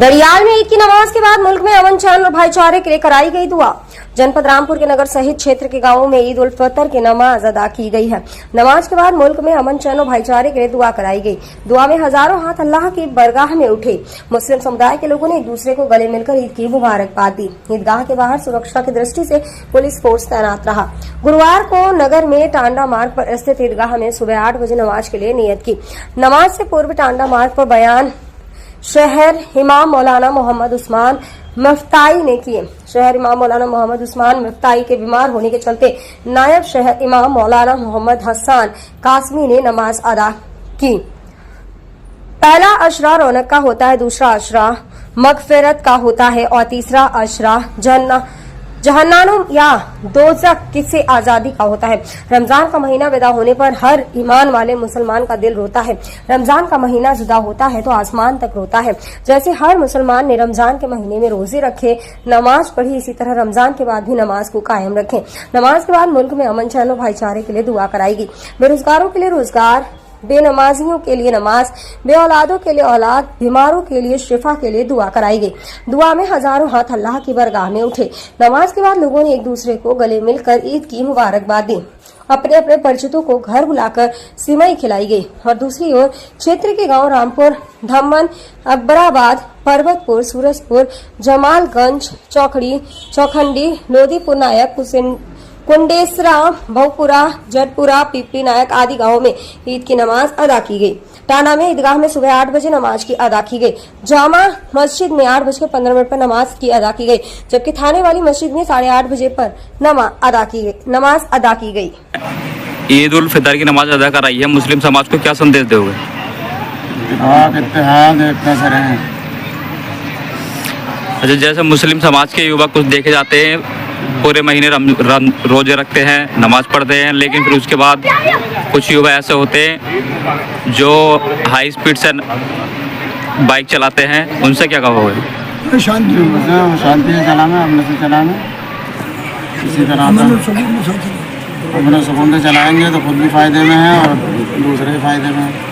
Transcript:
घड़ियाल में ईद की नमाज के बाद मुल्क में अमन चैन और भाईचारे के लिए कराई गई दुआ। जनपद रामपुर के नगर सहित क्षेत्र के गांवों में ईद उल फितर की नमाज अदा की गई है। नमाज के बाद मुल्क में अमन चैन और भाईचारे के लिए दुआ कराई गई। दुआ में हजारों हाथ अल्लाह की बरगाह में उठे। मुस्लिम समुदाय के लोगों ने एक दूसरे को गले मिलकर ईद की मुबारकबाद दी। ईदगाह के बाहर सुरक्षा की दृष्टि से पुलिस फोर्स तैनात रहा। गुरुवार को नगर में टांडा मार्ग पर स्थित ईदगाह में सुबह 8 बजे नमाज के लिए नियत की। नमाज से पूर्व टांडा मार्ग पर बयान शहर इमाम मौलाना मोहम्मद उस्मान मुफ्ताई ने किए। शहर इमाम मौलाना मोहम्मद उस्मान मुफ्ताई के बीमार होने के चलते नायब शहर इमाम मौलाना मोहम्मद हसन कासमी ने नमाज अदा की। पहला अशरा रौनक का होता है, दूसरा अशरा मगफिरत का होता है और तीसरा अशरा जहन्नम या दोज़ख से आजादी का होता है। रमजान का महीना विदा होने पर हर ईमान वाले मुसलमान का दिल रोता है। रमजान का महीना जुदा होता है तो आसमान तक रोता है। जैसे हर मुसलमान ने रमजान के महीने में रोजे रखे, नमाज पढ़ी, इसी तरह रमजान के बाद भी नमाज को कायम रखें। नमाज के बाद मुल्क में अमन चैन और भाईचारे के लिए दुआ कराएगी। बेरोजगारों के लिए रोजगार, बेनमाजियों के लिए नमाज, बे औलादों के लिए औलाद, बीमारों के लिए शिफा के लिए दुआ कराई गई। दुआ में हजारों हाथ अल्लाह की बरगाह में उठे। नमाज के बाद लोगों ने एक दूसरे को गले मिलकर ईद की मुबारकबाद दी। अपने अपने परिचितों को घर बुलाकर सिमई खिलाई गई। और दूसरी ओर क्षेत्र के गांव रामपुर, धम्मन, अकबराबाद, पर्वतपुर, सूरजपुर, जमालगंज, चौखंडी, लोदीपुर नायक, कुंडेसरा, बहुपुरा, जटपुरा, पिपली नायक आदि गांवों में ईद की नमाज अदा की गई। टांडा में ईदगाह में सुबह 8 बजे नमाज की अदा की गई। जामा मस्जिद में 8:15 पर नमाज की अदा की गई, जबकि थाने वाली मस्जिद में 8:30 बजे पर नमाज अदा की गई। ईद उल फितर की नमाज अदा कराई है, मुस्लिम समाज को क्या संदेश दोगे? अच्छा, जैसे मुस्लिम समाज के युवक कुछ देखे जाते हैं पूरे महीने रोजे रखते हैं, नमाज पढ़ते हैं, लेकिन फिर उसके बाद कुछ युवा ऐसे होते हैं जो हाई स्पीड से बाइक चलाते हैं, उनसे क्या कहोगे? शांति से चलाना, अपने से चलाना, इसी तरह अपने सुकून से चलाएंगे तो खुद भी फायदे में है और दूसरे फायदे में है।